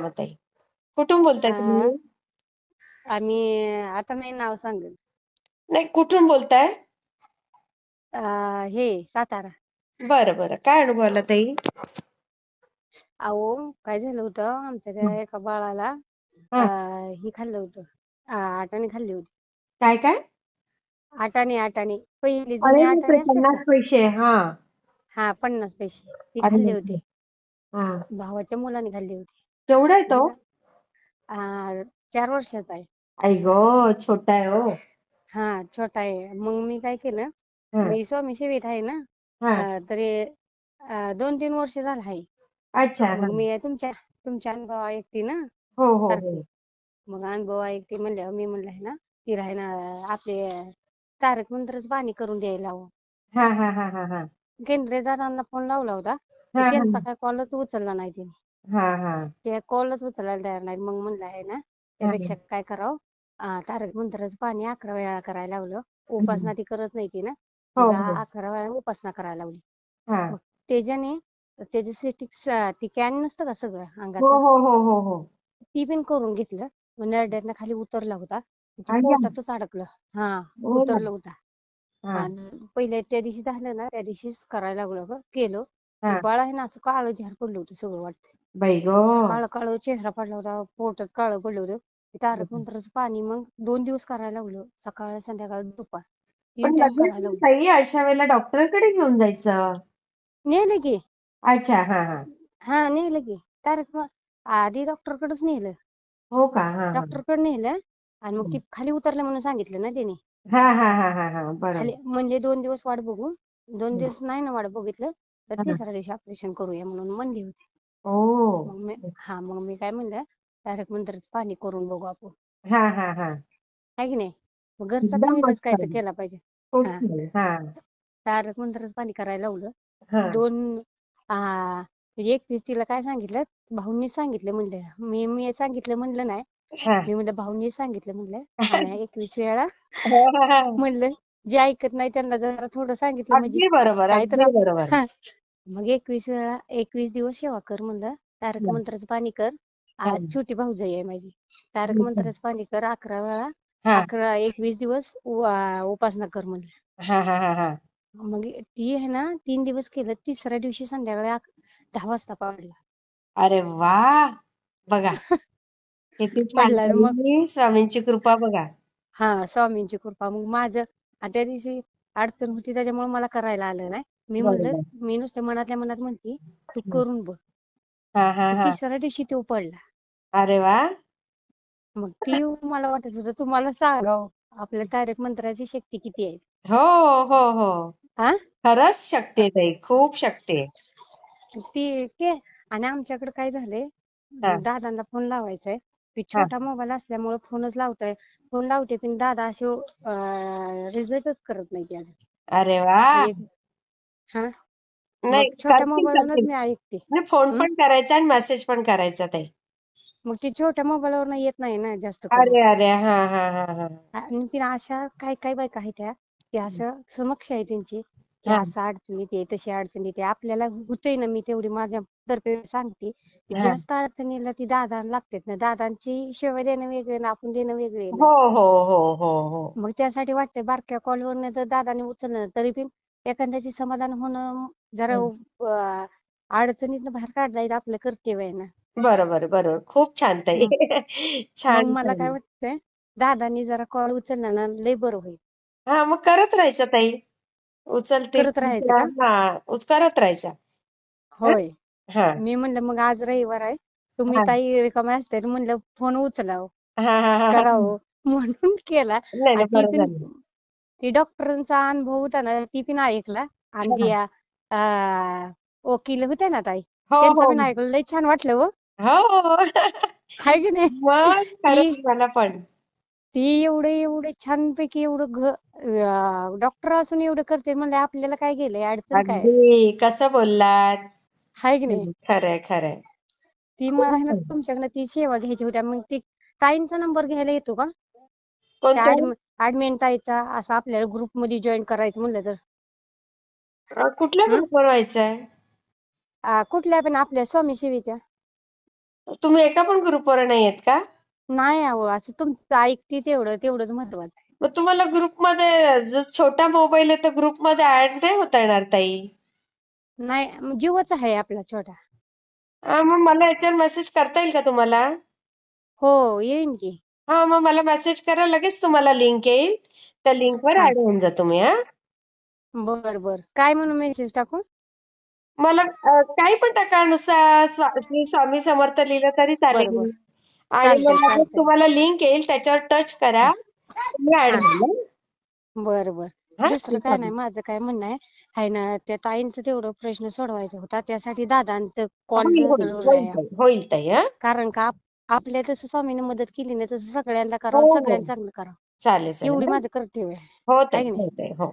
ना ताई. कुठून बोलताय आ, तुम्ही? आम्ही आता नाही नाव सांगेल. नाही, कुठून बोलताय? हे सातारा. बरं बरं, काय अनुभव आला ताई? अहो काय झालं होतं आमच्या त्या हं. एका बाळाला हा. हे खाल्लं होतं. आटाणे खाल्ली होती. काय काय? आटाणे पहिली जुनी अरे बापरे, आटाणे असतात 50 का? पैसे? हा. हा, 50 पैसे ती अरे खाल्ली बापरे. होती. हा. भावाच्या मुलाने खाल्ली होती. केवढा आहे तो? बरं का? 4 वर्षाचा आहे. आई गो, छोटा आहे हो. हा, छोटा आहे. मग मी काय केलं, हा. मी स्वामी सेवेत आहे ना. हा. तरी 2-3 वर्ष झालं आहे. अच्छा. हा. मग मी तुमच्या अनुभव ऐकते ना हो हो हो. सारखे. मग अनुभव ऐकते म्हणल्यावर मी म्हणलं आहे ना, ती राही ना आपले तारक मंत्रच पाणी करून द्यायला हवं. हा हा हा हा हा. केंद्रे दादांना फोन लावला होता, तर हा हा त्यांचा काय कॉलच उचलला नाही तिने. हा हा ते कॉलच उचलायला तयार नाही. मग म्हणलं आहे ना, हा त्यापेक्षा काय करावं, तारक मंत्रच पाणी 11 वेळा करायला लावलं. हा. उपासना ती करत नाही ती ना. हो मग हो. 11 वेळा उपासना करायला लावली. हा. मग त्याच्याने त्याच्यासाठी ती कॅन नसतं का सगळं हो अंगाचं, हो हो हो हो. ती पण करून घेतलं. मग नरड्यातनं खाली उतरला होता. ते अय्या. पोटातच अडकलं. हा, हो ना. उतरलं होता. हा. आणि पहिले त्या दिवशी झालं ना, त्या दिवशीच करायला लागलो केलं. ते हा. बाळ आहे ना, असं काळं झार पडलं होतं सगळं वाटतं. बाई गो. काळं काळं चेहरा पडला होता, पोटात काळं पडलं होतं. ते तारक मंत्राचं पाणी मग 2 दिवस करायला लावलं. सकाळ, संध्याकाळ, दुपार 3 पण टाइम लगेच करायला नाही लावलं. ताई, अशा वेळेला डॉक्टरकडे घेऊन जायचं. नेलं की. अच्छा. हा हा. हा, नेलं की. आधी डॉक्टरकडेच नेलं. हो का? हा हा. डॉक्टरकडे नेलं आणि मग ती खाली उतरलं म्हणून सांगितलं ना त्याने. हा हा हा हा हा. खाली बरोबर. म्हणजे 2 दिवस वाट बघू. 2 हं. दिवस नाही ना वाट बघितलं, तर हा. तिसऱ्या दिवशी ऑपरेशन करूया म्हणून म्हणली होती. ओ. मग मी काय म्हणलं, तारक मंत्रचं पाणी करून बघू आपण. हा हा हा. आहे की नाही? मग घरचा पण एकदम इलाज मस्त काय तर आहे. केला पाहिजे. खूप हा, छान. हा. तारक मंत्रचं पाणी करायला लावलं. हा. 2 म्हणजे 21 तिला काय सांगितलं, भाऊंनी सांगितलं म्हणलं. मी सांगितलं म्हणलं नाही. हा. मी म्हणलं भाऊंनी सांगितलं म्हणलं. आणि 21 वेळा हा. म्हणलं, जे ऐकत नाही त्यांना जरा थोडं सांगितलं म्हणजे अगदी बरोबर, काय तर अगदी बरोबर. हा. मग 21 वेळा 21 दिवस सेवा कर म्हणलं. तारक हा. मंत्राचं पाणी कर. हा. आज छोटी भाऊजाई आहे माझी. तारक मंत्राचं पाणी कर 11 वेळा. हा 21 दिवस उपासना कर म्हणलं. हा हा हा हा. मग ती आहे ना 3 दिवस केलं. तिसऱ्या दिवशी संध्याकाळी 10 वाजता पडला. अरे वा. बघा, किती छान पडला आणि मग ताई, स्वामींची कृपा बघा. स्वामींची कृपा. मग माझं त्या दिवशी अडचण होती त्याच्यामुळे मला करायला आलं नाही. मी म्हणलं, बरोबर. मी नुसतं मनातल्या मनात म्हणते, तू करून बघ. हा हा तर हा. तिसऱ्या दिवशी तो पडला. अरे वा. मग ती मला वाटत होतं तुम्हाला सांगावं, आपल्या तारक मंत्राची शक्ती किती आहे. हो हो हो. हा, खरंच शक्ती आहे ताई, खूप शक्ती आहे. ती के आणि आमच्याकडे काय झालंय, हा दादांना फोन लावायचाय. ती हा. छोटा मोबाईल असल्यामुळे फोनच लावताय. फोन लावते पण दादा असे रिझल्टच करत नाही ती अजून. अरे वा. म्हणजे हा, नाही, मग छोट्या करतील मोबाईलवरूनच करतील. मी ऐकते. नाही, फोन हं? पण करायचा आणि मेसेज पण करायचा ताई. मग ती छोट्या मोबाईलवरून येत नाही ना जास्त करून. अरे अरे. हा हा हा हा. आणि ती अशा काही काही बायका आहेत त्या, की असं समक्ष आहे त्यांची, की हा असं अडचण येते, तशी अडचण येते. आपल्याला होतंय ना, मी तेवढी माझ्या तर्फे सांगते, की हा. जास्त अडचणीला ती दादा लागतात ना. दादांची सेवा देणं वेगळं ना आपण देणं वेगळे आहे ना. हो हो हो हो हो. मग त्यासाठी वाटतंय बारक्या कॉलवरनं जर दादाने उचललं तरी पण एखाद्याची समाधान होणं जरा अडचणीतनं बाहेर काढता येईल आपलं कर्तव्य आहे ना. बरोबर बरोबर, खूप छान ताई. मग मग छान मला काय छान. वाटतंय, दादांनी जरा कॉल उचलला ना लय बरं होईल. हा, मग करत राहायचं ताई. उचलतील करत राहायचं तुमच्या. का? हा, करत राहायचा. हा होय. हा मी म्हणलं मग आज रविवार आहे, तुम्ही हा ताई रिकाम्या असते म्हणलं फोन उचलावं, हा हा हा हा. करावं म्हणून केला. नाही आणि नाही, बरं झालं. ती डॉक्टरांचा अनुभव होता ना, ती पण ऐकला. आणि हा. ती वकील होते ना ताई, हो त्यांचं हो पण ऐकलं. लय छान वाटलं हो. हो. हाय की नाही? मग ती खरंच मला पण. ती एवढे एवढे छानपैकी एवढं डॉक्टर असून एवढं करते म्हणले, आपल्याला काय गेलंय, अडचण काय आहे? अगदी कसं बोललात. हाय की नाही? खरंय खरंय. ती मला खूप आहे ना छान. तुमच्याकडनं ती सेवा घ्यायची होत्या. मग ती ताईंचा नंबर घ्यायला येतो का? त्या कोणत्या? ऍडमिन ताईचा, असं आपल्याला ग्रुपमध्ये जॉईन करायचं म्हणलं तर. कुठल्या हं? ग्रुपवर व्हायचंय? कुठल्या पण आपल्या स्वामी सेवेच्या. तुम्ही एका पण ग्रुपवर नाही आहेत का? नाही अहो, असं तुमचं ऐकते तेवढंच महत्वाचं आहे. मग तुम्हाला ग्रुपमध्ये जर छोटा मोबाईल आहे तर ग्रुपमध्ये ऍड नाही होता येणार ताई. नाही जीवच आहे आपला छोटा. मग मला याच्यावर मेसेज करता येईल का तुम्हाला? हो येईन की. मग मला मेसेज करा, लगेच तुम्हाला लिंक येईल. त्या लिंकवर हा ऍड होऊन जा तुम्ही. बर काय म्हणून मेसेज टाकू? मला काही पण टाका, नुसता श्री स्वामी समर्थ लिहिलं तरी बर बर चालेल. आणि चालतंय मग लगेच चालतंय. तुम्हाला लिंक येईल, त्याच्यावर टच करा, हा तुम्ही ऍड हा झाला. बर श्री दुसरं काय नाही, स्वामी. माझं काय म्हणणं आहे ना, त्या ताईंचं तेवढं प्रश्न सोडवायचा होता, त्यासाठी दादांचं कॉल होईल होईल जरूर होईल आहे. ताई, होईल ताई. कारण का आपल्या तसं स्वामीने मदत केली नाही तसं सगळ्यांना हो करावं, हो, सगळ्यांना चांगलं करावं चालेल एवढी चालेल. माझं कर्तव्य आहे. हो है ताई, की नाही? हो ताई, हो.